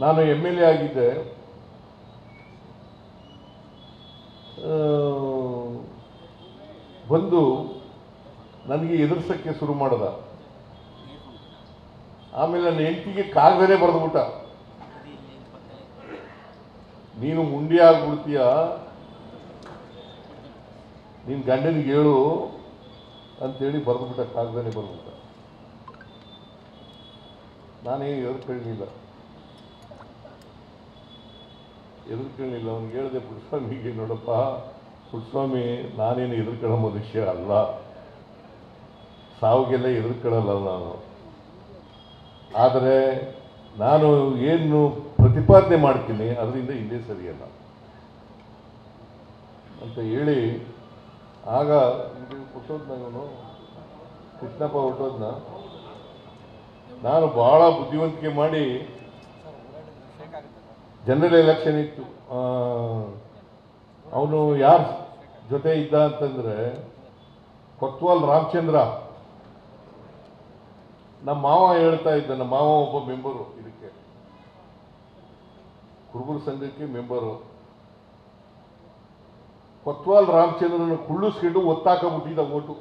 ನಾನು MLA ಆಗಿದ್ದೆ. ಬಂದು ನನಗೆ ಎದುರಿಸೋಕ್ಕೆ ಶುರು ಮಾಡ್ದ. ಆಮೇಲೆ ನನ್ನ ಹೆಂಡತಿಗೆ ಕಾಗದನೇ ಬರೆದ್ಬಿಟ್ಟ, ನೀನು ಮುಂಡಿ ಆಗ್ಬಿಡ್ತೀಯ, ನಿನ್ನ ಗಂಡನಿಗೆ ಹೇಳು ಅಂತೇಳಿ ಬರೆದ್ಬಿಟ್ಟ, ಕಾಗದನೇ ಬರೆದ್ಬಿಟ್ಟ. ನಾನೇನು ಎದುರ್ಕೊಳ್ಳಿಲ್ಲ. ಅವ್ನಿಗೆ ಹೇಳಿದೆ, ಪುಟ್ಟಸ್ವಾಮಿಗೆ, ನೋಡಪ್ಪ ಪುಟ್ಟಸ್ವಾಮಿ, ನಾನೇನು ಎದುರ್ಕೊಳ್ಳೋ ಮನುಷ್ಯ ಅಲ್ಲ, ಸಾವಿಗೆಲ್ಲ ಎದುರ್ಕೊಳ್ಳಲ್ಲ ನಾನು. ಆದರೆ ನಾನು ಏನು ಪ್ರತಿಪಾದನೆ ಮಾಡ್ತೀನಿ ಅದರಿಂದ ಹಿಂದೆ ಸರಿಯಲ್ಲ ಅಂತ ಹೇಳಿ, ಆಗ ಹುಟ್ಟೋದ್ನ ಇವನು ಕೃಷ್ಣಪ್ಪ ಹುಟ್ಟೋದ್ನ ನಾನು ಭಾಳ ಬುದ್ಧಿವಂತಿಕೆ ಮಾಡಿ, ಜನರಲ್ ಎಲೆಕ್ಷನ್ ಇತ್ತು, ಅವನು ಯಾರ ಜೊತೆ ಇದ್ದ ಅಂತಂದರೆ ಕೊತ್ವಾಲ್ ರಾಮಚಂದ್ರ, ನಮ್ಮ ಮಾವ ಹೇಳ್ತಾ ಇದ್ದ. ನಮ್ಮ ಮಾವ ಒಬ್ಬ ಮೆಂಬರು, ಇದಕ್ಕೆ ಕುರುಬರ ಸಂಘಕ್ಕೆ ಮೆಂಬರು. ಕೊತ್ವಾಲ್ ರಾಮಚಂದ್ರನ ಕುಳ್ಳಿಸ್ಕೊಂಡು ಒತ್ತಾಕಬಿಟ್ಟಿದ್ದ ಓಟು.